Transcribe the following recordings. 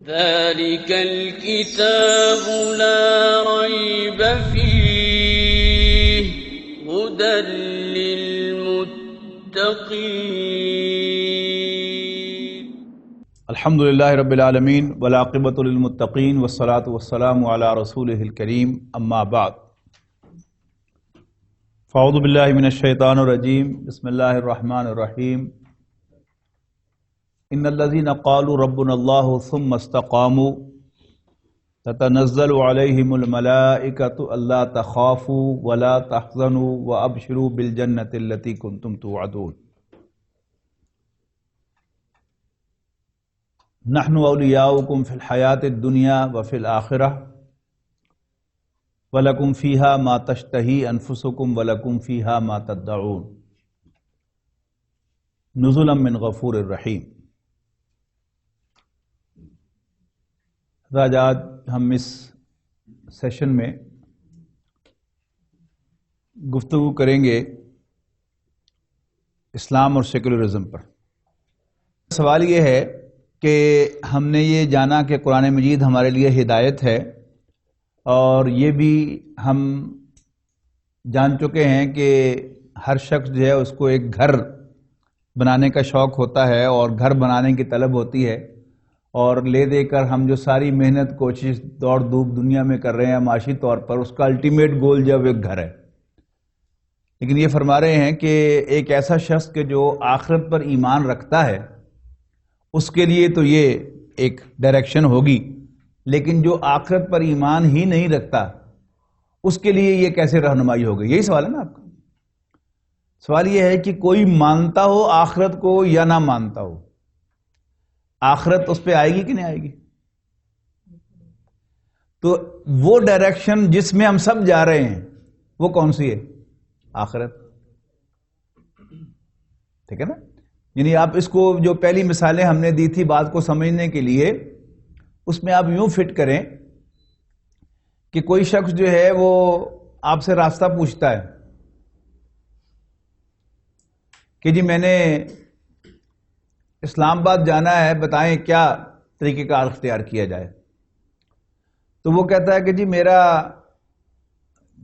ذلك الكتاب لا ريب فيه هدى للمتقين. الحمد للہ رب العالمین والعاقبۃ للمتقین والصلاة والسلام علی رسولہ الکریم اما بعد فاعوذ باللہ من الشیطان الرجیم بسم اللہ الرحمن الرحیم ان الذین قالوا ربنا اللہ ثم استقاموا تتنزل علیہم الملائکۃ الا تخافوا ولا تحزنوا وابشروا بالجنۃ التی کنتم توعدون. نحن اولیاؤکم فی الحیات الدنیا وفی الآخرہ ولکم فیہا ما تشتہی انفسکم ولکم فیہا ما تدعون نزلا من غفور الرحیم. آج ہم اس سیشن میں گفتگو کریں گے اسلام اور سیکولرزم پر. سوال یہ ہے کہ ہم نے یہ جانا کہ قرآن مجید ہمارے لیے ہدایت ہے، اور یہ بھی ہم جان چکے ہیں کہ ہر شخص جو ہے اس کو ایک گھر بنانے کا شوق ہوتا ہے اور گھر بنانے کی طلب ہوتی ہے، اور لے دے کر ہم جو ساری محنت کوشش دوڑ دھوپ دنیا میں کر رہے ہیں معاشی طور پر، اس کا الٹیمیٹ گول جو ایک گھر ہے. لیکن یہ فرما رہے ہیں کہ ایک ایسا شخص کہ جو آخرت پر ایمان رکھتا ہے اس کے لیے تو یہ ایک ڈائریکشن ہوگی، لیکن جو آخرت پر ایمان ہی نہیں رکھتا اس کے لیے یہ کیسے رہنمائی ہوگی؟ یہی سوال ہے نا آپ کا. سوال یہ ہے کہ کوئی مانتا ہو آخرت کو یا نہ مانتا ہو، آخرت اس پہ آئے گی کہ نہیں آئے گی؟ تو وہ ڈائریکشن جس میں ہم سب جا رہے ہیں وہ کون سی ہے؟ آخرت. ٹھیک ہے نا؟ یعنی آپ اس کو جو پہلی مثالیں ہم نے دی تھی بات کو سمجھنے کے لیے، اس میں آپ یوں فٹ کریں کہ کوئی شخص جو ہے وہ آپ سے راستہ پوچھتا ہے کہ جی میں نے اسلام آباد جانا ہے، بتائیں کیا طریقہ کار اختیار کیا جائے. تو وہ کہتا ہے کہ جی میرا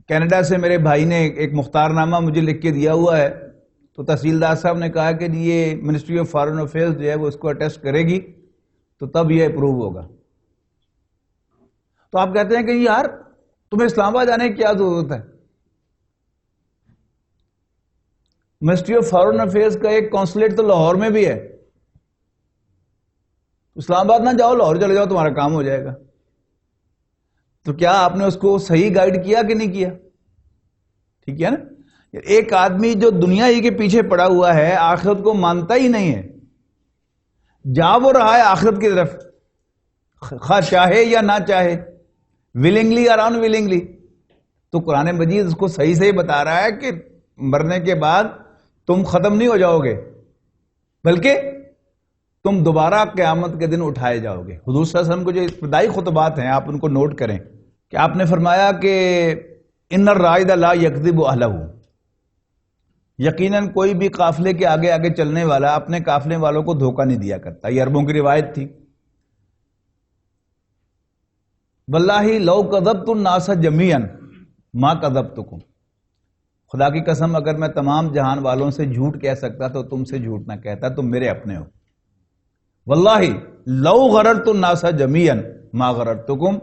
کینیڈا سے میرے بھائی نے ایک مختار نامہ مجھے لکھ کے دیا ہوا ہے، تو تحصیلدار صاحب نے کہا کہ یہ منسٹری آف فارن افیئرز جو ہے وہ اس کو اٹیسٹ کرے گی تو تب یہ اپروو ہوگا. تو آپ کہتے ہیں کہ یار تمہیں اسلام آباد جانے کی کیا ضرورت ہے؟ منسٹری آف فارن افیئرز کا ایک کونسلیٹ تو لاہور میں بھی ہے، اسلام آباد نہ جاؤ، لاہور چلے جاؤ، تمہارا کام ہو جائے گا. تو کیا آپ نے اس کو صحیح گائیڈ کیا کہ نہیں کیا؟ ٹھیک ہے نا؟ ایک آدمی جو دنیا ہی کے پیچھے پڑا ہوا ہے، آخرت کو مانتا ہی نہیں ہے، جا وہ رہا ہے آخرت کی طرف، خواہ چاہے یا نہ چاہے، ولنگلی اور ان ولنگلی. تو قرآن مجید اس کو صحیح صحیح بتا رہا ہے کہ مرنے کے بعد تم ختم نہیں ہو جاؤ گے، بلکہ تم دوبارہ قیامت کے دن اٹھائے جاؤ گے. حضور صلی اللہ علیہ وسلم کو جو ابتدائی خطبات ہیں آپ ان کو نوٹ کریں کہ آپ نے فرمایا کہ ان الرائد لا یکذب اہلہ، یقیناً کوئی بھی قافلے کے آگے آگے چلنے والا اپنے قافلے والوں کو دھوکہ نہیں دیا کرتا. یہ عربوں کی روایت تھی. واللہ لو کذبت الناس جمیعا ما کذبتکم، خدا کی قسم اگر میں تمام جہان والوں سے جھوٹ کہہ سکتا تو تم سے جھوٹ نہ کہتا، تم میرے اپنے ہو. واللہ لو غررت الناس جمیعا ما غررتکم،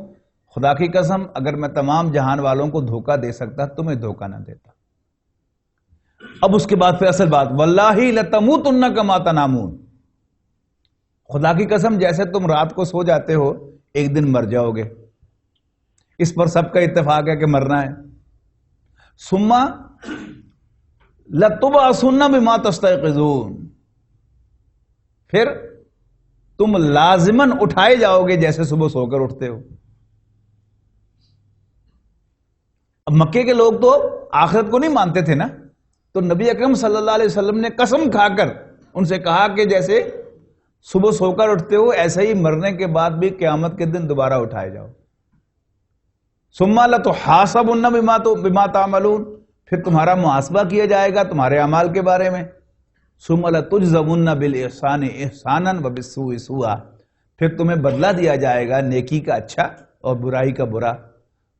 خدا کی قسم اگر میں تمام جہان والوں کو دھوکہ دے سکتا تمہیں دھوکہ نہ دیتا. اب اس کے بعد پھر اصل بات، واللہ لتموتن کما تنامون، خدا کی قسم جیسے تم رات کو سو جاتے ہو ایک دن مر جاؤ گے. اس پر سب کا اتفاق ہے کہ مرنا ہے. ثم لتبعثن بما تستيقظون، پھر تم لازماً اٹھائے جاؤ گے جیسے صبح سو کر اٹھتے ہو. اب مکے کے لوگ تو آخرت کو نہیں مانتے تھے نا، تو نبی اکرم صلی اللہ علیہ وسلم نے قسم کھا کر ان سے کہا کہ جیسے صبح سو کر اٹھتے ہو ایسے ہی مرنے کے بعد بھی قیامت کے دن دوبارہ اٹھائے جاؤ. ثم لتحاسبن بما تعملون، پھر تمہارا محاسبہ کیا جائے گا تمہارے اعمال کے بارے میں. ثم لتجزون بالاحسان احسانا وبالسوء سوءا، پھر تمہیں بدلہ دیا جائے گا نیکی کا اچھا اور برائی کا برا.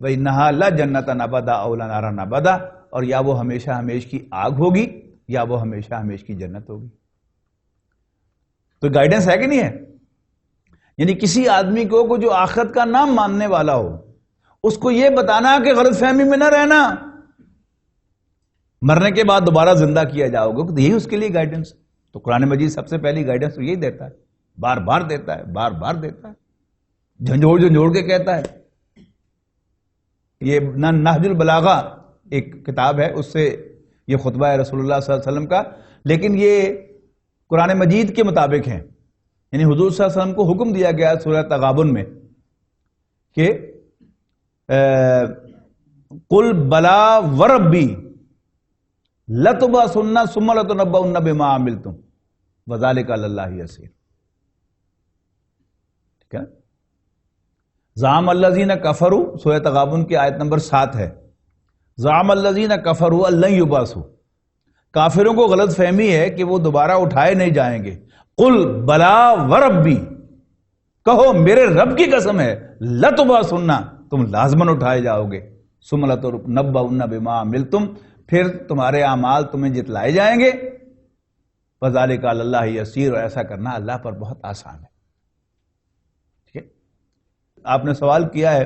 وَإِنَّهَا لَجَنَّةً أَبَدًا أَوْ لَنَارًا أَبَدًا، اور یا وہ ہمیشہ ہمیش کی آگ ہوگی یا وہ ہمیشہ ہمیش کی جنت ہوگی. تو گائیڈنس ہے کہ نہیں ہے؟ یعنی کسی آدمی کو جو آخرت کا نام ماننے والا ہو، اس کو یہ بتانا کہ غلط فہمی میں نہ رہنا، مرنے کے بعد دوبارہ زندہ کیا جاؤ گے، تو یہی اس کے لیے گائیڈنس. تو قرآن مجید سب سے پہلی گائیڈنس تو یہی دیتا ہے، بار بار دیتا ہے، بار بار دیتا ہے، جھنجھوڑ کے کہتا ہے. یہ نہج البلاغہ ایک کتاب ہے، اس سے یہ خطبہ ہے رسول اللہ صلی اللہ علیہ وسلم کا، لیکن یہ قرآن مجید کے مطابق ہیں. یعنی حضور صلی اللہ علیہ وسلم کو حکم دیا گیا سورہ تغابن میں کہ قل بلا وربی لتبعثن ثم لتنبؤن بما عملتم وذلک علی اللہ یسیر. ٹھیک ہے. زعم الذین کفروا، سورہ تغابن کی آیت نمبر 7 ہے. زعم الذین کفروا ان لن یبعثوا، کافروں کو غلط فہمی ہے کہ وہ دوبارہ اٹھائے نہیں جائیں گے. قل بلا وربی، کہو میرے رب کی قسم ہے، لتبعثن، تم لازماً اٹھائے جاؤ گے. ثم لتنبؤن بما عملتم، پھر تمہارے اعمال تمہیں جتلائے جائیں گے. وذلک علی اللہ یسیر، اور ایسا کرنا اللہ پر بہت آسان ہے. ٹھیک ہے. آپ نے سوال کیا ہے،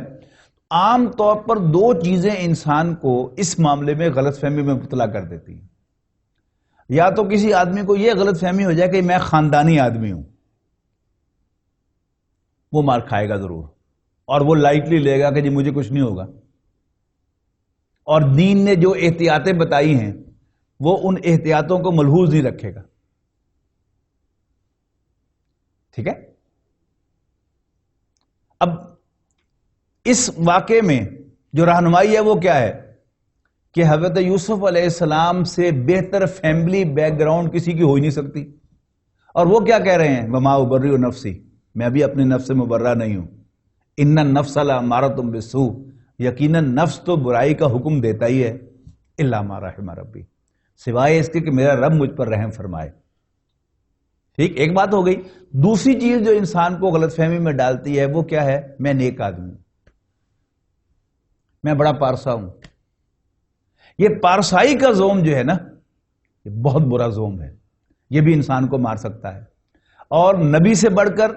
عام طور پر دو چیزیں انسان کو اس معاملے میں غلط فہمی میں مبتلا کر دیتی ہیں. یا تو کسی آدمی کو یہ غلط فہمی ہو جائے کہ میں خاندانی آدمی ہوں، وہ مار کھائے گا ضرور، اور وہ لائٹلی لے گا کہ جی مجھے کچھ نہیں ہوگا. اور دین نے جو احتیاطیں بتائی ہیں وہ ان احتیاطوں کو ملحوظ نہیں رکھے گا. ٹھیک ہے. اب اس واقعے میں جو رہنمائی ہے وہ کیا ہے کہ حضرت یوسف علیہ السلام سے بہتر فیملی بیک گراؤنڈ کسی کی ہو ہی نہیں سکتی. اور وہ کیا کہہ رہے ہیں، وما ابرئ نفسی، میں بھی اپنے نفس سے مبرہ نہیں ہوں. ان النفس لامارۃ بالسوء، یقیناً نفس تو برائی کا حکم دیتا ہی ہے، الا ما رحم ربی، سوائے اس کے کہ میرا رب مجھ پر رحم فرمائے. ٹھیک، ایک بات ہو گئی. دوسری چیز جو انسان کو غلط فہمی میں ڈالتی ہے وہ کیا ہے، میں نیک آدمی ہوں، میں بڑا پارسا ہوں. یہ پارسائی کا زوم جو ہے نا، یہ بہت برا زوم ہے، یہ بھی انسان کو مار سکتا ہے. اور نبی سے بڑھ کر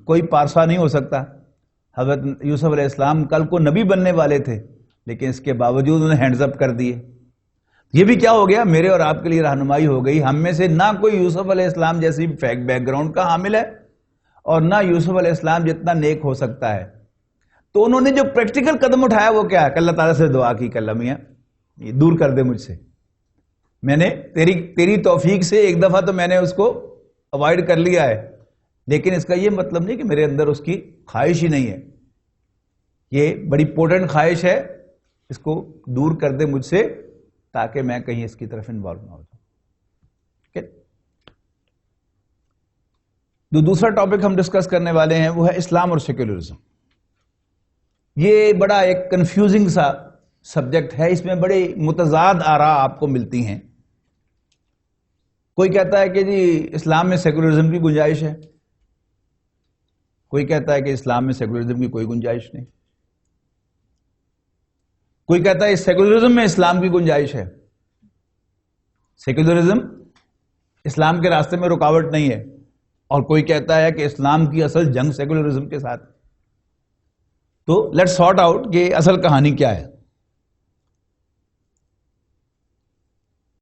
کوئی پارسا نہیں ہو سکتا. حضرت یوسف علیہ السلام کل کو نبی بننے والے تھے، لیکن اس کے باوجود انہیں ہینڈز اپ کر دیے. یہ بھی کیا ہو گیا، میرے اور آپ کے لیے رہنمائی ہو گئی. ہم میں سے نہ کوئی یوسف علیہ السلام جیسی فیک بیک گراؤنڈ کا حامل ہے، اور نہ یوسف علیہ السلام جتنا نیک ہو سکتا ہے. تو انہوں نے جو پریکٹیکل قدم اٹھایا وہ کیا ہے، کہ اللہ تعالیٰ سے دعا کی کہ اللہ میاں یہ دور کر دے مجھ سے. میں نے تیری توفیق سے ایک دفعہ تو میں نے اس کو اوائڈ کر لیا ہے، لیکن اس کا یہ مطلب نہیں کہ میرے اندر اس کی خواہش ہی نہیں ہے. یہ بڑی پوٹنٹ خواہش ہے، اس کو دور کر دے مجھ سے تاکہ میں کہیں اس کی طرف انوالو نہ ہو جاؤں. جو دوسرا ٹاپک ہم ڈسکس کرنے والے ہیں وہ ہے اسلام اور سیکولرزم. یہ بڑا ایک کنفیوزنگ سا سبجیکٹ ہے، اس میں بڑے متضاد آراء آپ کو ملتی ہیں. کوئی کہتا ہے کہ جی اسلام میں سیکولرزم کی گنجائش ہے، کوئی کہتا ہے کہ اسلام میں سیکولرزم کی کوئی گنجائش نہیں، کوئی کہتا ہے سیکولرزم میں اسلام کی گنجائش ہے. سیکولرزم اسلام کے راستے میں رکاوٹ نہیں ہے، اور کوئی کہتا ہے کہ اسلام کی اصل جنگ سیکولرزم کے ساتھ. تو لیٹ سارٹ آؤٹ کہ اصل کہانی کیا ہے.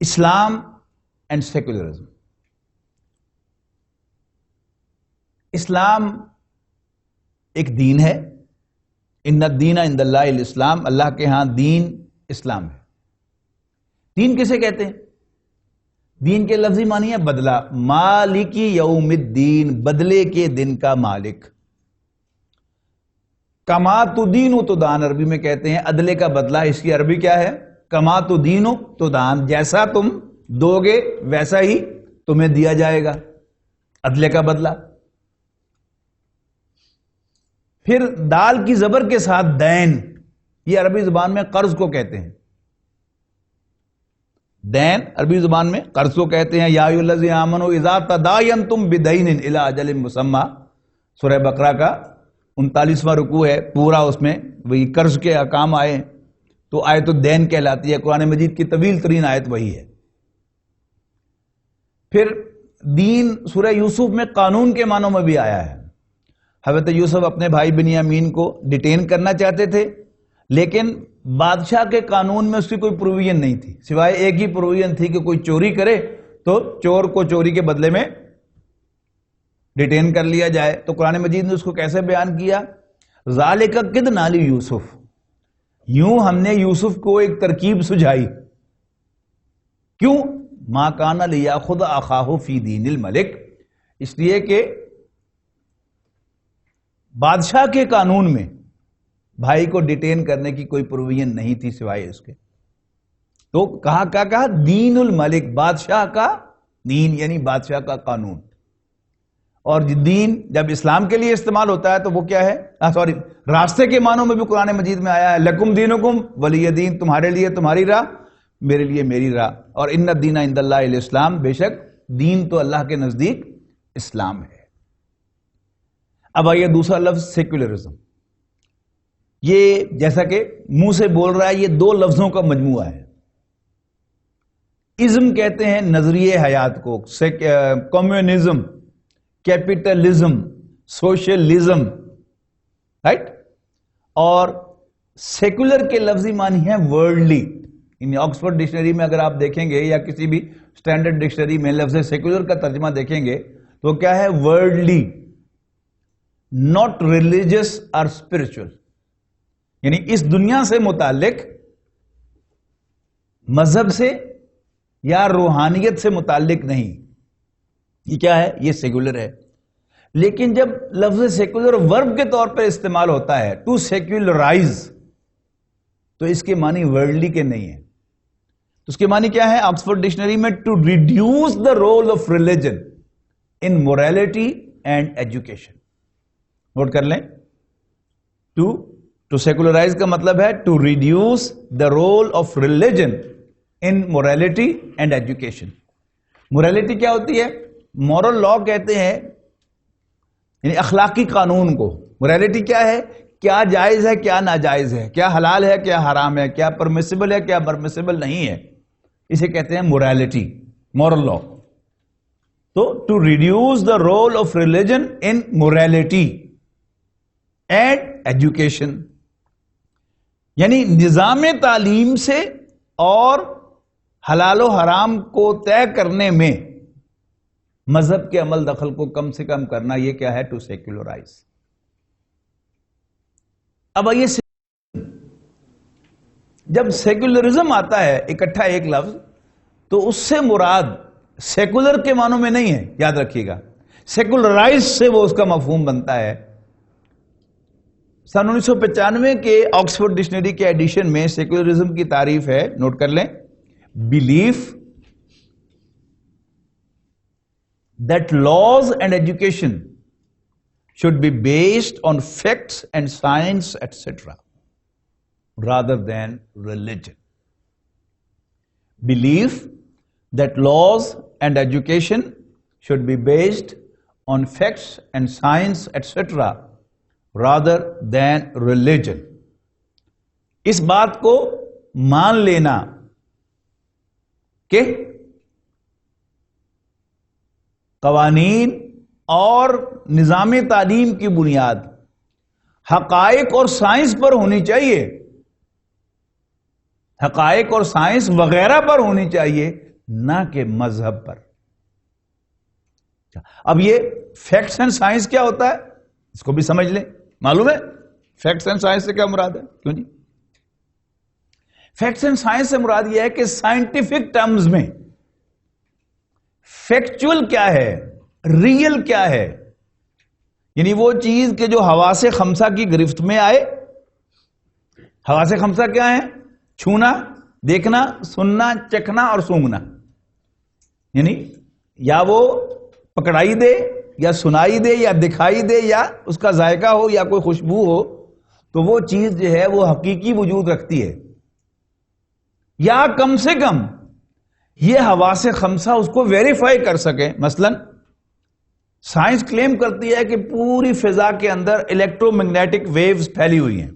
اسلام اینڈ سیکولرزم. اسلام ایک دین ہے، ان الدین عند اللہ الاسلام، اللہ کے ہاں دین اسلام ہے. دین کسے کہتے ہیں؟ دین کے لفظی معنی ہے بدلہ، مالکی یوم الدین، بدلے کے دن کا مالک. کما تدین تدان عربی میں کہتے ہیں عدلے کا بدلہ. اس کی عربی کیا ہے؟ کما تدین تدان، جیسا تم دو گے ویسا ہی تمہیں دیا جائے گا، عدلے کا بدلہ. پھر دال کی زبر کے ساتھ دین، یہ عربی زبان میں قرض کو کہتے ہیں. دین عربی زبان میں قرض کو کہتے ہیں. یا ایھا الذین آمنوا اذا تداینتم بدین الی اجل مسمی سورہ بقرہ کا 39واں رکوع ہے پورا، اس میں وہی قرض کے احکام آئے تو آیت الدین کہلاتی ہے، قرآن مجید کی طویل ترین آیت وہی ہے۔ پھر دین سورہ یوسف میں قانون کے معنوں میں بھی آیا ہے۔ حضرت یوسف اپنے بھائی بنیامین کو ڈیٹین کرنا چاہتے تھے، لیکن بادشاہ کے قانون میں اس کی کوئی پروویژن نہیں تھی، سوائے ایک ہی پروویژن تھی کہ کوئی چوری کرے تو چور کو چوری کے بدلے میں ڈیٹین کر لیا جائے۔ تو قرآن مجید نے اس کو کیسے بیان کیا؟ ذالک کدنا لیوسف، یوں ہم نے یوسف کو ایک ترکیب سجھائی۔ کیوں؟ ما کان لیاخذ اخاہ فی دین الملک، اس لیے کہ بادشاہ کے قانون میں بھائی کو ڈیٹین کرنے کی کوئی پروویژن نہیں تھی سوائے اس کے۔ تو کہا دین الملک، بادشاہ کا دین یعنی بادشاہ کا قانون۔ اور دین جب اسلام کے لیے استعمال ہوتا ہے تو وہ کیا ہے؟ راستے کے معنوں میں بھی قرآن مجید میں آیا ہے، لکم دینکم ولی دین، تمہارے لیے تمہاری راہ، میرے لیے میری راہ۔ اور ان الدین عند اللہ الاسلام، بے شک دین تو اللہ کے نزدیک اسلام ہے۔ اب آئیے دوسرا لفظ سیکولرزم۔ یہ جیسا کہ منہ سے بول رہا ہے، یہ دو لفظوں کا مجموعہ ہے۔ ازم کہتے ہیں نظریے حیات کو، کمیونزم، کیپٹلزم، سوشلزم، رائٹ؟ اور سیکولر کے لفظی معنی ہے ورلڈلی۔ آکسفورڈ ڈکشنری میں اگر آپ دیکھیں گے یا کسی بھی اسٹینڈرڈ ڈکشنری میں لفظ سیکولر کا ترجمہ دیکھیں گے تو کیا ہے؟ ورلڈلی، ناٹ ریلیجس اور اسپرچل، یعنی اس دنیا سے متعلق، مذہب سے یا روحانیت سے متعلق نہیں۔ یہ کیا ہے؟ یہ سیکولر ہے۔ لیکن جب لفظ سیکولر ورب کے طور پر استعمال ہوتا ہے، ٹو سیکولرائز، تو اس کے معنی ورلڈلی کے نہیں ہیں۔ تو اس کے معنی کیا ہے آکسفورڈ ڈکشنری میں؟ To reduce the role of religion in morality and education. نوٹ کر لیں، ٹو سیکولرائز کا مطلب ہے to reduce the role of religion in morality and education. Morality کیا ہوتی ہے؟ مورل لا کہتے ہیں، یعنی اخلاقی قانون کو۔ موریلٹی کیا ہے؟ کیا جائز ہے، کیا ناجائز ہے، کیا حلال ہے، کیا حرام ہے، کیا پرمیسیبل ہے، کیا پرمیسیبل نہیں ہے، اسے کہتے ہیں موریلٹی، مورل لا۔ تو to reduce the role of religion in morality and education, یعنی نظام تعلیم سے اور حلال و حرام کو طے کرنے میں مذہب کے عمل دخل کو کم سے کم کرنا، یہ کیا ہے؟ To secularise. اب آئیے، جب سیکولرزم آتا ہے اکٹھا ایک لفظ، تو اس سے مراد سیکولر کے معنوں میں نہیں ہے، یاد رکھیے گا۔ سیکولرائز سے وہ اس کا مفہوم بنتا ہے۔ سن 1995 کے آکسفورڈ ڈکشنری کے ایڈیشن میں سیکولرزم کی تعریف ہے، نوٹ کر لیں، belief that laws and education should be based on facts and science, etc., rather than religion. Belief that laws and education should be based on facts and science, etc., rather than religion. اس بات کو مان لینا کہ قوانین اور نظام تعلیم کی بنیاد حقائق اور سائنس پر ہونی چاہیے، حقائق اور سائنس وغیرہ پر ہونی چاہیے، نہ کہ مذہب پر۔ اب یہ فیکٹس اینڈ سائنس کیا ہوتا ہے، اس کو بھی سمجھ لیں۔ معلوم ہے فیکٹس اینڈ سائنس سے کیا مراد ہے؟ کیوں جی؟ فیکٹس اینڈ سائنس سے مراد یہ ہے کہ سائنٹیفک ٹرمز میں فیکچول کیا ہے، ریئل کیا ہے، یعنی وہ چیز کہ جو حواس خمسہ کی گرفت میں آئے۔ حواس خمسہ کیا ہیں؟ چھونا، دیکھنا، سننا، چکھنا اور سونگھنا، یعنی یا وہ پکڑائی دے یا سنائی دے یا دکھائی دے یا اس کا ذائقہ ہو یا کوئی خوشبو ہو، تو وہ چیز جو ہے وہ حقیقی وجود رکھتی ہے، یا کم سے کم یہ حواس خمسہ اس کو ویریفائی کر سکیں۔ مثلا سائنس کلیم کرتی ہے کہ پوری فضا کے اندر الیکٹرو میگنیٹک ویوز پھیلی ہوئی ہیں،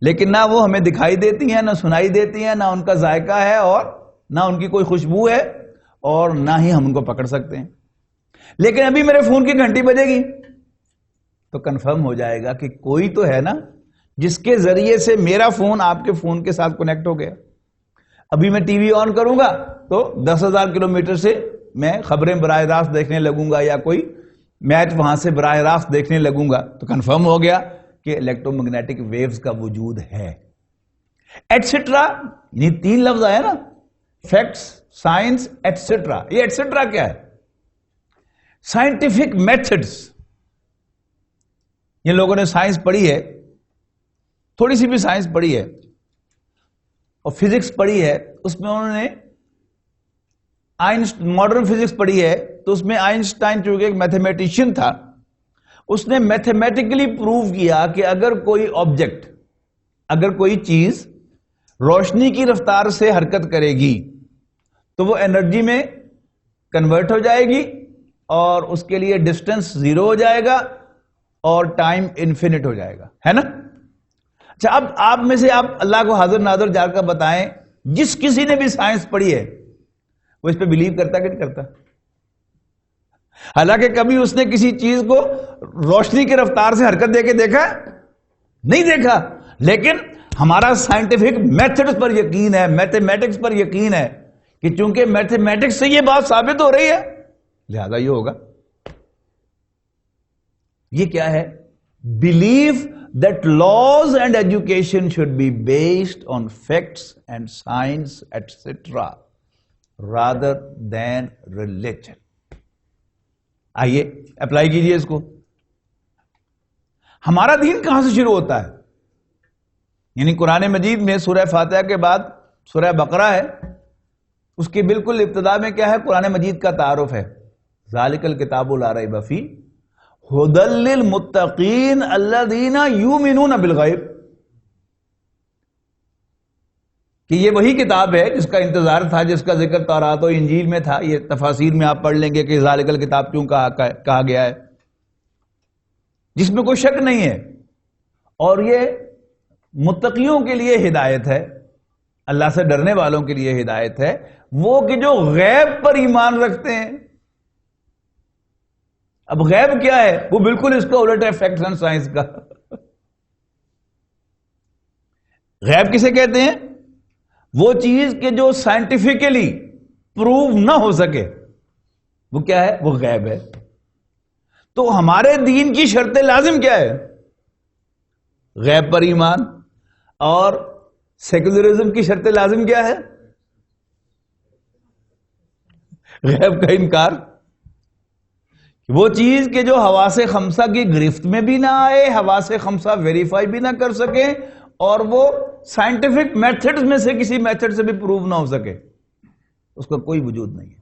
لیکن نہ وہ ہمیں دکھائی دیتی ہیں، نہ سنائی دیتی ہیں، نہ ان کا ذائقہ ہے اور نہ ان کی کوئی خوشبو ہے اور نہ ہی ہم ان کو پکڑ سکتے ہیں۔ لیکن ابھی میرے فون کی گھنٹی بجے گی تو کنفرم ہو جائے گا کہ کوئی تو ہے نا جس کے ذریعے سے میرا فون آپ کے فون کے ساتھ کنیکٹ ہو گیا۔ ابھی میں ٹی وی آن کروں گا تو 10,000 کلومیٹر سے میں خبریں براہ راست دیکھنے لگوں گا یا کوئی میچ وہاں سے براہ راست دیکھنے لگوں گا، تو کنفرم ہو گیا کہ الیکٹرو میگنیٹک ویوز کا وجود ہے، ایٹسٹرا۔ یعنی 3 لفظ آیا نا، فیکٹس، سائنس، ایٹسٹرا۔ یہ ایٹسٹرا کیا ہے؟ Scientific methods. یہ لوگوں نے سائنس پڑھی ہے، تھوڑی سی بھی سائنس پڑھی ہے اور فزکس پڑھی ہے، اس میں انہوں نے ماڈرن فزکس پڑھی ہے، تو اس میں آئنسٹائن چونکہ ایک میتھمیٹیشین تھا، اس نے میتھمیٹیکلی پروو کیا کہ اگر کوئی آبجیکٹ، اگر کوئی چیز روشنی کی رفتار سے حرکت کرے گی تو وہ انرجی میں کنورٹ ہو جائے گی اور اس کے لیے ڈسٹینس 0 ہو جائے گا اور ٹائم انفینٹ ہو جائے گا، ہے نا؟ اچھا، اب آپ میں سے آپ اللہ کو حاضر ناظر جا کر بتائیں، جس کسی نے بھی سائنس پڑھی ہے وہ اس پہ بلیو کرتا کہ نہیں کرتا؟ حالانکہ کبھی اس نے کسی چیز کو روشنی کی رفتار سے حرکت دے کے دیکھا نہیں دیکھا، لیکن ہمارا سائنٹیفک میتھڈز پر یقین ہے، میتھمیٹکس پر یقین ہے کہ چونکہ میتھمیٹکس سے یہ بات ثابت ہو رہی ہے لہذا یہ ہوگا۔ یہ کیا ہے؟ Belief that laws and education should be based on facts and science etc. rather than religion. آئیے اپلائی کیجئے اس کو۔ ہمارا دین کہاں سے شروع ہوتا ہے؟ یعنی قرآن مجید میں سورہ فاتحہ کے بعد سورہ بقرہ ہے، اس کی بالکل ابتدا میں کیا ہے؟ قرآن مجید کا تعارف ہے، ذالک الکتاب لا ریب فیہ ھدی للمتقین الذین یؤمنون بالغیب، کہ یہ وہی کتاب ہے جس کا انتظار تھا، جس کا ذکر تورات و انجیل میں تھا۔ یہ تفاسیر میں آپ پڑھ لیں گے کہ ذالک الکتاب کیوں کہا گیا ہے، جس میں کوئی شک نہیں ہے، اور یہ متقیوں کے لیے ہدایت ہے، اللہ سے ڈرنے والوں کے لیے ہدایت ہے، وہ کہ جو غیب پر ایمان رکھتے ہیں۔ اب غیب کیا ہے؟ وہ بالکل اس کا الٹ ہے فیکٹس اینڈ سائنس کا۔ غیب کسے کہتے ہیں؟ وہ چیز کہ جو سائنٹیفکلی پروو نہ ہو سکے، وہ کیا ہے؟ وہ غیب ہے۔ تو ہمارے دین کی شرط لازم کیا ہے؟ غیب پر ایمان۔ اور سیکولرزم کی شرط لازم کیا ہے؟ غیب کا انکار۔ وہ چیز کہ جو حواس خمسہ کی گرفت میں بھی نہ آئے، حواس خمسہ ویریفائی بھی نہ کر سکے، اور وہ سائنٹیفک میتھڈز میں سے کسی میتھڈ سے بھی پروو نہ ہو سکے، اس کا کوئی وجود نہیں ہے۔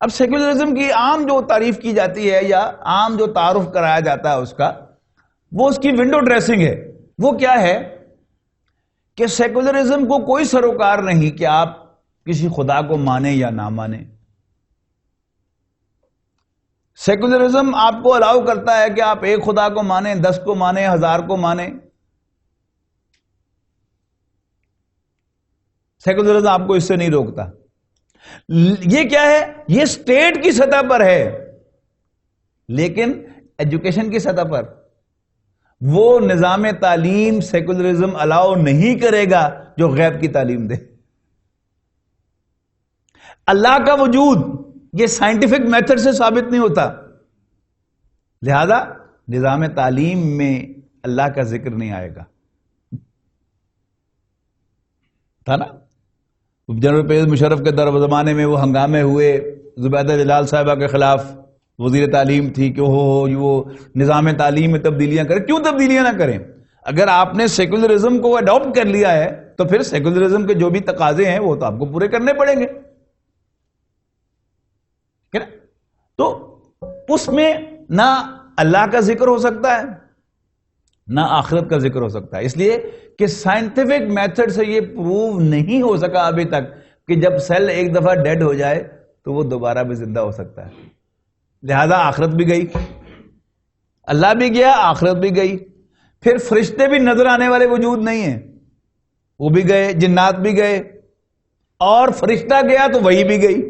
اب سیکولرزم کی عام جو تعریف کی جاتی ہے یا عام جو تعارف کرایا جاتا ہے اس کا، وہ اس کی ونڈو ڈریسنگ ہے۔ وہ کیا ہے کہ سیکولرزم کو کوئی سروکار نہیں کہ آپ کسی خدا کو مانیں یا نہ مانیں۔ سیکولرزم آپ کو الاؤ کرتا ہے کہ آپ ایک خدا کو مانیں، 10 کو مانیں، 1000 کو مانیں۔ سیکولرزم آپ کو اس سے نہیں روکتا۔ یہ کیا ہے؟ یہ اسٹیٹ کی سطح پر ہے، لیکن ایجوکیشن کی سطح پر وہ نظام تعلیم سیکولرزم الاؤ نہیں کرے گا جو غیب کی تعلیم دے۔ اللہ کا وجود یہ سائنٹیفک میتھڈ سے ثابت نہیں ہوتا، لہذا نظام تعلیم میں اللہ کا ذکر نہیں آئے گا، تھا نا؟ جنرل پرویز مشرف کے دور زمانے میں وہ ہنگامے ہوئے، زبیدہ جلال صاحبہ کے خلاف وزیر تعلیم تھی کہ وہ نظام تعلیم میں تبدیلیاں کریں۔ کیوں تبدیلیاں نہ کریں؟ اگر آپ نے سیکولرزم کو اڈاپٹ کر لیا ہے تو پھر سیکولرزم کے جو بھی تقاضے ہیں وہ تو آپ کو پورے کرنے پڑیں گے۔ تو اس میں نہ اللہ کا ذکر ہو سکتا ہے نہ آخرت کا ذکر ہو سکتا ہے، اس لیے کہ سائنٹیفک میتھڈ سے یہ پروو نہیں ہو سکا ابھی تک کہ جب سیل ایک دفعہ ڈیڈ ہو جائے تو وہ دوبارہ بھی زندہ ہو سکتا ہے. لہذا آخرت بھی گئی، اللہ بھی گیا، آخرت بھی گئی. پھر فرشتے بھی نظر آنے والے وجود نہیں ہیں، وہ بھی گئے، جنات بھی گئے، اور فرشتہ گیا تو وہی بھی گئی.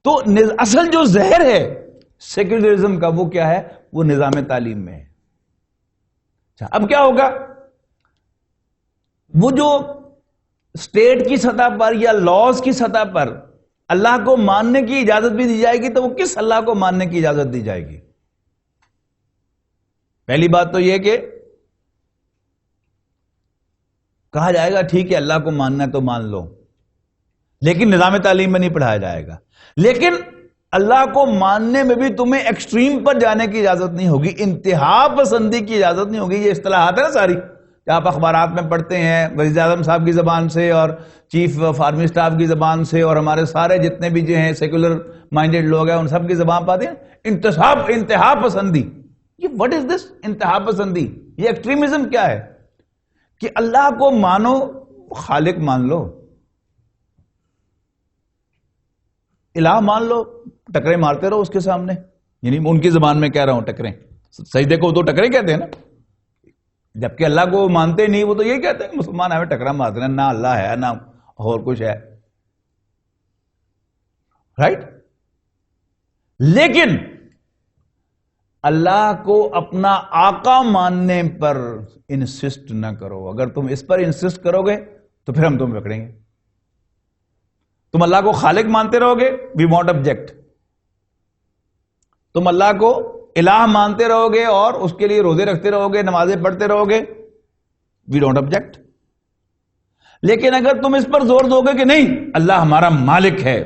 تو اصل جو زہر ہے سیکولرزم کا وہ کیا ہے؟ وہ نظام تعلیم میں ہے. اب کیا ہوگا؟ وہ جو اسٹیٹ کی سطح پر یا لاز کی سطح پر اللہ کو ماننے کی اجازت بھی دی جائے گی، تو وہ کس اللہ کو ماننے کی اجازت دی جائے گی؟ پہلی بات تو یہ کہ کہا جائے گا ٹھیک ہے اللہ کو ماننا ہے تو مان لو، لیکن نظام تعلیم میں نہیں پڑھایا جائے گا. لیکن اللہ کو ماننے میں بھی تمہیں ایکسٹریم پر جانے کی اجازت نہیں ہوگی، انتہا پسندی کی اجازت نہیں ہوگی. یہ اصطلاحات ہے نا ساری کہ آپ اخبارات میں پڑھتے ہیں وزیر اعظم صاحب کی زبان سے اور چیف آف آرمی اسٹاف کی زبان سے اور ہمارے سارے جتنے بھی جو ہیں سیکولر مائنڈیڈ لوگ ہیں ان سب کی زبان پاتے ہیں انتہا پسندی. یہ واٹ از دس انتہا پسندی؟ یہ ایکسٹریمزم کیا ہے؟ کہ اللہ کو مانو، خالق مان لو، الہ مان لو، ٹکرے مارتے رہو اس کے سامنے. یعنی ان کی زبان میں کہہ رہا ہوں ٹکرے، سجدے کو تو ٹکرے کہتے ہیں نا، جبکہ اللہ کو مانتے نہیں، وہ تو یہی کہتے ہیں مسلمان ہمیں ٹکرا مارتے ہیں، نہ اللہ ہے نہ اور کچھ ہے، رائٹ؟ لیکن اللہ کو اپنا آقا ماننے پر انسسٹ نہ کرو. اگر تم اس پر انسسٹ کرو گے تو پھر ہم تمہیں پکڑیں گے. تم اللہ کو خالق مانتے رہو گے، وی وانٹ آبجیکٹ. تم اللہ کو الہ مانتے رہو گے اور اس کے لیے روزے رکھتے رہو گے، نمازیں پڑھتے رہو گے، وی ڈونٹ آبجیکٹ. لیکن اگر تم اس پر زور دو گے کہ نہیں اللہ ہمارا مالک ہے،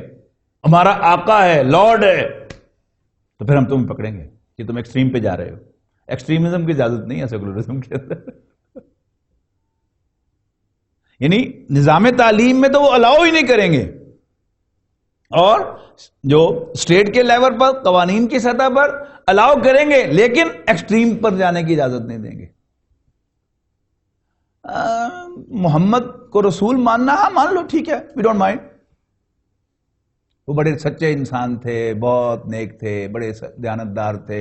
ہمارا آقا ہے، لارڈ ہے، تو پھر ہم تمہیں پکڑیں گے کہ تم ایکسٹریم پہ جا رہے ہو. ایکسٹریمزم کی اجازت نہیں ہے سیکولرزم کے اندر. یعنی نظام تعلیم میں تو وہ الاؤ ہی نہیں کریں گے، اور جو اسٹیٹ کے لیول پر قوانین کی سطح پر الاؤ کریں گے لیکن ایکسٹریم پر جانے کی اجازت نہیں دیں گے. محمد کو رسول ماننا، ہاں مان لو، ٹھیک ہے، وی ڈونٹ مائنڈ. وہ بڑے سچے انسان تھے، بہت نیک تھے، بڑے دیانتدار تھے،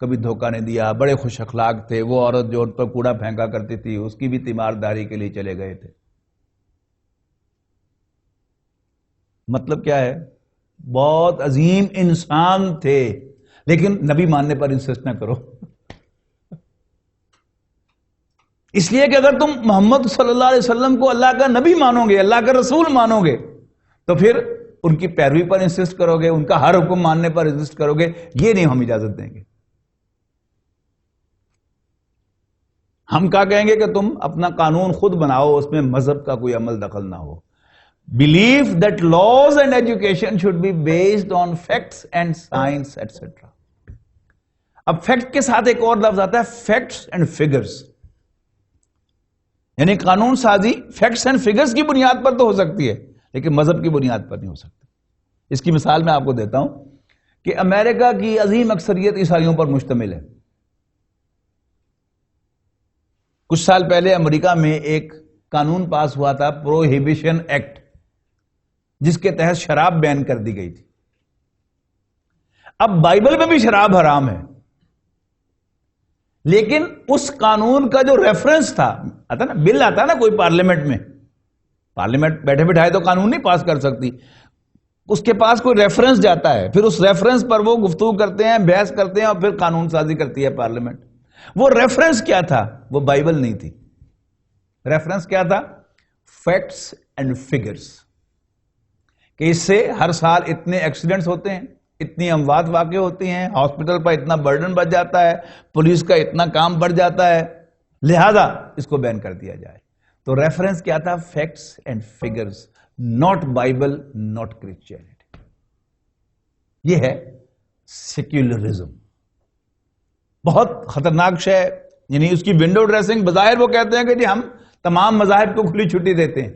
کبھی دھوکہ نہیں دیا، بڑے خوش اخلاق تھے. وہ عورت جو ان پر کوڑا پھینکا کرتی تھی اس کی بھی تیمارداری کے لیے چلے گئے تھے. مطلب کیا ہے؟ بہت عظیم انسان تھے، لیکن نبی ماننے پر انسسٹ نہ کرو. اس لیے کہ اگر تم محمد صلی اللہ علیہ وسلم کو اللہ کا نبی مانو گے، اللہ کا رسول مانو گے، تو پھر ان کی پیروی پر انسسٹ کرو گے، ان کا ہر حکم ماننے پر انسسٹ کرو گے. یہ نہیں ہم اجازت دیں گے. ہم کیا کہیں گے کہ تم اپنا قانون خود بناؤ، اس میں مذہب کا کوئی عمل دخل نہ ہو. Believe that laws and education should be based on facts and science, etc. اب فیکٹ کے ساتھ ایک اور لفظ آتا ہے فیکٹس اینڈ فگرز. یعنی قانون سازی فیکٹس اینڈ فگرز کی بنیاد پر تو ہو سکتی ہے لیکن مذہب کی بنیاد پر نہیں ہو سکتی. اس کی مثال میں آپ کو دیتا ہوں کہ امریکہ کی عظیم اکثریت عیسائیوں پر مشتمل ہے. کچھ سال پہلے امریکہ میں ایک قانون پاس ہوا تھا، پروہیبیشن ایکٹ، جس کے تحت شراب بین کر دی گئی تھی. اب بائبل میں بھی شراب حرام ہے، لیکن اس قانون کا جو ریفرنس تھا، آتا نا بل آتا نا کوئی پارلیمنٹ میں، پارلیمنٹ بیٹھے بٹھائے تو قانون نہیں پاس کر سکتی، اس کے پاس کوئی ریفرنس جاتا ہے، پھر اس ریفرنس پر وہ گفتگو کرتے ہیں، بحث کرتے ہیں اور پھر قانون سازی کرتی ہے پارلیمنٹ. وہ ریفرنس کیا تھا؟ وہ بائبل نہیں تھی. ریفرنس کیا تھا؟ Facts and figures. کہ اس سے ہر سال اتنے ایکسیڈنٹس ہوتے ہیں، اتنی اموات واقع ہوتی ہیں، ہاسپٹل پر اتنا برڈن بڑھ جاتا ہے، پولیس کا اتنا کام بڑھ جاتا ہے، لہذا اس کو بین کر دیا جائے. تو ریفرنس کیا تھا؟ Facts and figures, not Bible, not Christianity. یہ ہے سیکولرزم. بہت خطرناک شے. یعنی اس کی ونڈو ڈریسنگ، بظاہر وہ کہتے ہیں کہ جی ہم تمام مذاہب کو کھلی چھٹی دیتے ہیں،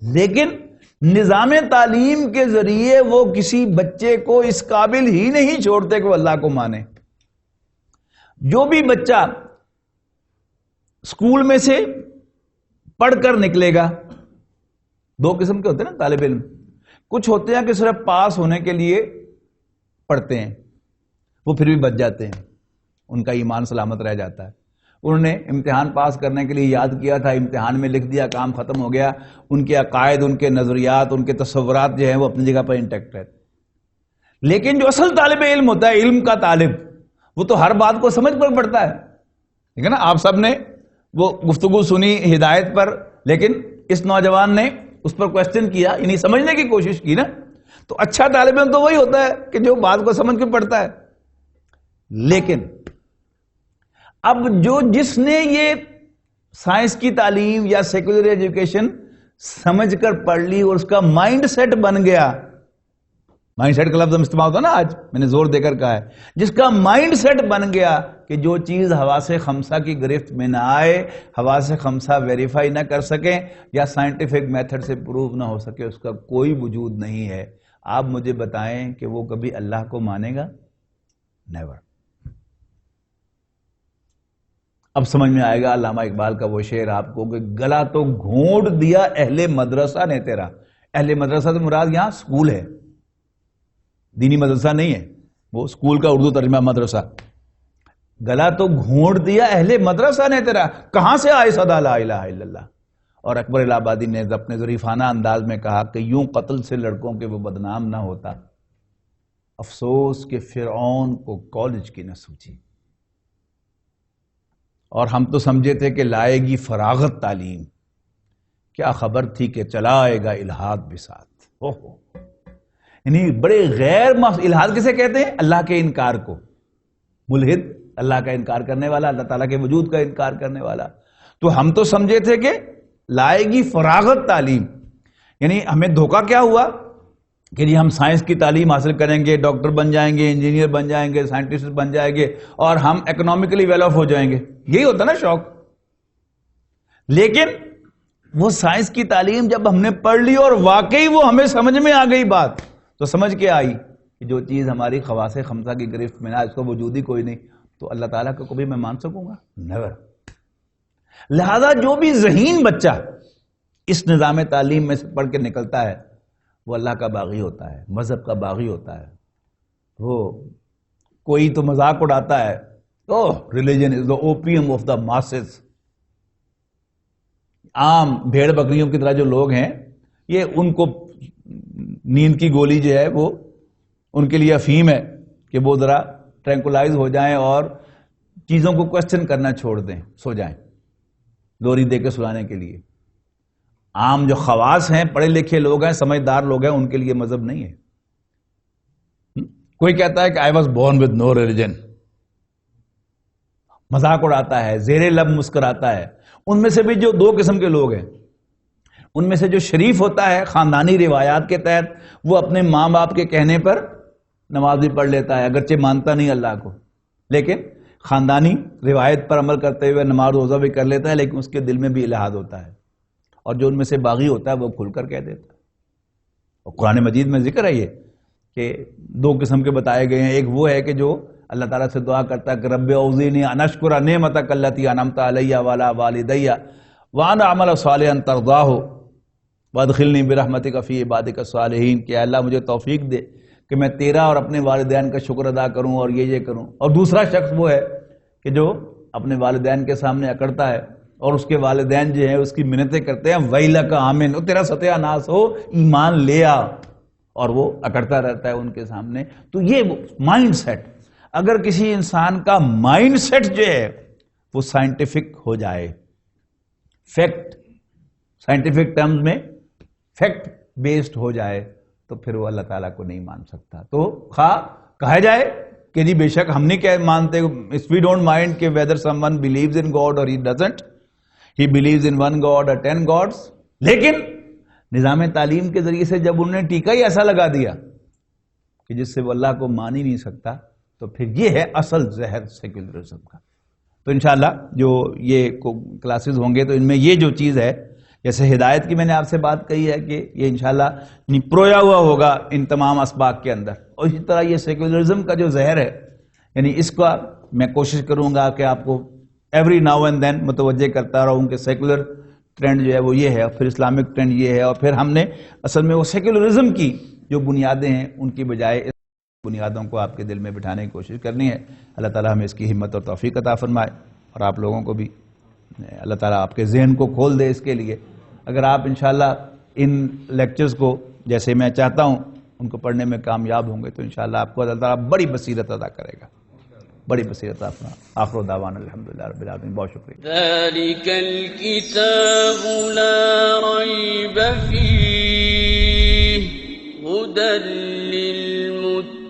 لیکن نظام تعلیم کے ذریعے وہ کسی بچے کو اس قابل ہی نہیں چھوڑتے کہ وہ اللہ کو مانے. جو بھی بچہ اسکول میں سے پڑھ کر نکلے گا، دو قسم کے ہوتے ہیں نا طالب علم. کچھ ہوتے ہیں کہ صرف پاس ہونے کے لیے پڑھتے ہیں، وہ پھر بھی بچ جاتے ہیں، ان کا ایمان سلامت رہ جاتا ہے. انہوں نے امتحان پاس کرنے کے لیے یاد کیا تھا، امتحان میں لکھ دیا، کام ختم ہو گیا. ان کے عقائد، ان کے نظریات، ان کے تصورات جو ہیں وہ اپنی جگہ پر انٹیکٹ رہتے. لیکن جو اصل طالب علم ہوتا ہے، علم کا طالب، وہ تو ہر بات کو سمجھ پر پڑتا ہے. ٹھیک ہے نا؟ آپ سب نے وہ گفتگو سنی ہدایت پر، لیکن اس نوجوان نے اس پر کوشچن کیا، یعنی سمجھنے کی کوشش کی نا. تو اچھا طالب علم تو وہی ہوتا ہے کہ جو بات کو سمجھ کے پڑھتا ہے. لیکن اب جس نے یہ سائنس کی تعلیم یا سیکولر ایجوکیشن سمجھ کر پڑھ لی اور اس کا مائنڈ سیٹ بن گیا، مائنڈ سیٹ کا لفظ ہم استعمال ہوتا نا آج، میں نے زور دے کر کہا ہے، جس کا مائنڈ سیٹ بن گیا کہ جو چیز حواس خمسہ کی گرفت میں نہ آئے، حواس خمسہ ویریفائی نہ کر سکیں یا سائنٹیفک میتھڈ سے پروف نہ ہو سکے، اس کا کوئی وجود نہیں ہے. آپ مجھے بتائیں کہ وہ کبھی اللہ کو مانے گا؟ نیور. اب سمجھ میں آئے گا علامہ اقبال کا وہ شعر آپ کو کہ گلا تو گھونٹ دیا اہل مدرسہ نے تیرا. اہل مدرسہ تو مراد یہاں سکول ہے، دینی مدرسہ نہیں ہے، وہ سکول کا اردو ترجمہ مدرسہ. گلا تو گھونٹ دیا اہل مدرسہ نے تیرا، کہاں سے آئے صدا لا الہ الا اللہ. اور اکبر الہ آبادی نے اپنے ظریفانہ انداز میں کہا کہ یوں قتل سے لڑکوں کے وہ بدنام نہ ہوتا، افسوس کہ فرعون کو کالج کی نہ سوچی. اور ہم تو سمجھے تھے کہ لائے گی فراغت تعلیم، کیا خبر تھی کہ چلا آئے گا الہاد بھی ساتھ. یعنی بڑے الہاد کسے کہتے ہیں؟ اللہ کے انکار کو. ملحد اللہ کا انکار کرنے والا، اللہ تعالیٰ کے وجود کا انکار کرنے والا. تو ہم تو سمجھے تھے کہ لائے گی فراغت تعلیم، یعنی ہمیں دھوکہ کیا ہوا کہ جی ہم سائنس کی تعلیم حاصل کریں گے، ڈاکٹر بن جائیں گے، انجینئر بن جائیں گے، سائنٹسٹ بن جائیں گے اور ہم اکنامکلی ویل آف ہو جائیں گے. یہی ہوتا نا شوق. لیکن وہ سائنس کی تعلیم جب ہم نے پڑھ لی اور واقعی وہ ہمیں سمجھ میں آ گئی بات، تو سمجھ کے آئی کہ جو چیز ہماری خواص خمسہ کی گرفت میں نہ، اس کا وجود ہی کوئی نہیں، تو اللہ تعالیٰ کو کبھی میں مان سکوں گا؟ نیور. لہذا جو بھی ذہین بچہ اس نظام تعلیم میں سے پڑھ کے نکلتا ہے وہ اللہ کا باغی ہوتا ہے، مذہب کا باغی ہوتا ہے. وہ کوئی تو مذاق اڑاتا ہے، religion is the opium of the masses. عام بھیڑ بکریوں کی طرح جو لوگ ہیں، یہ ان کو نیند کی گولی جو ہے وہ ان کے لیے افہیم ہے کہ وہ ذرا ٹرینکولائز ہو جائیں اور چیزوں کو کوشچن کرنا چھوڑ دیں، سو جائیں لوری دے کے سلانے کے لیے. عام جو خواص ہیں، پڑھے لکھے لوگ ہیں، سمجھدار لوگ ہیں، ان کے لیے مذہب نہیں ہے. کوئی کہتا ہے کہ I was born with no religion, مذاق اڑاتا ہے، زیر لب مسکراتا ہے. ان میں سے بھی جو دو قسم کے لوگ ہیں، ان میں سے جو شریف ہوتا ہے خاندانی روایات کے تحت، وہ اپنے ماں باپ کے کہنے پر نماز بھی پڑھ لیتا ہے، اگرچہ مانتا نہیں اللہ کو، لیکن خاندانی روایت پر عمل کرتے ہوئے نماز روزہ بھی کر لیتا ہے، لیکن اس کے دل میں بھی الہاد ہوتا ہے. اور جو ان میں سے باغی ہوتا ہے وہ کھل کر کہہ دیتا ہے. اور قرآن مجید میں ذکر ہے یہ کہ دو قسم کے بتائے گئے ہیں. ایک وہ ہے کہ جو اللہ تعالیٰ سے دعا کرتا ہے کہ رب اوزینی ان اشکر نعمتک التی انعمت علی وعلی والدی وان اعمل صالحا ترضاہ وادخلنی برحمتک فی عبادک الصالحین، کہ اللہ مجھے توفیق دے کہ میں تیرا اور اپنے والدین کا شکر ادا کروں اور یہ کروں. اور دوسرا شخص وہ ہے کہ جو اپنے والدین کے سامنے اکڑتا ہے اور اس کے والدین جو ہیں اس کی منتیں کرتے ہیں، ویلک آمن، تیرا ستیہ ناس ہو، ایمان لے آ، اور وہ اکڑتا رہتا ہے ان کے سامنے. تو یہ مائنڈ سیٹ، اگر کسی انسان کا مائنڈ سیٹ جو ہے وہ سائنٹیفک ہو جائے، فیکٹ، سائنٹیفک ٹرمز میں فیکٹ بیسڈ ہو جائے، تو پھر وہ اللہ تعالیٰ کو نہیں مان سکتا. تو خواہ کہا جائے کہ جی بے شک ہم نہیں کہہ مانتے، if we don't mind کہ whether someone believes in God or he doesn't, he believes in one God or 10 gods، لیکن نظام تعلیم کے ذریعے سے جب انہوں نے ٹیکہ ہی ایسا لگا دیا کہ جس سے وہ اللہ کو مان ہی نہیں سکتا، تو پھر یہ ہے اصل زہر سیکولرزم کا. تو انشاءاللہ جو یہ کلاسز ہوں گے تو ان میں یہ جو چیز ہے، جیسے ہدایت کی میں نے آپ سے بات کہی ہے کہ یہ انشاءاللہ پرویا ہوا ہوگا ان تمام اسباق کے اندر، اور اسی طرح یہ سیکولرزم کا جو زہر ہے، یعنی اس کا میں کوشش کروں گا کہ آپ کو ایوری ناؤ اینڈ دین متوجہ کرتا رہوں کہ سیکولر ٹرینڈ جو ہے وہ یہ ہے، پھر اسلامک ٹرینڈ یہ ہے، اور پھر ہم نے اصل میں وہ سیکولرزم کی جو بنیادیں ہیں ان کی بجائے اس بنیادوں کو آپ کے دل میں بٹھانے کی کوشش کرنی ہے۔ اللہ تعالیٰ ہمیں اس کی ہمت اور توفیق عطا فرمائے، اور آپ لوگوں کو بھی اللہ تعالیٰ آپ کے ذہن کو کھول دے اس کے لیے۔ اگر آپ انشاءاللہ ان لیکچرز کو جیسے میں چاہتا ہوں ان کو پڑھنے میں کامیاب ہوں گے تو انشاءاللہ آپ کو اللہ تعالیٰ بڑی بصیرت عطا کرے گا، بڑی بصیرت عطا فرمائے۔ آخر دعوانا الحمدللہ رب العالمین۔ بہت شکریہ۔ ذلك الكتاب لا ريب فيه هدى للمتقين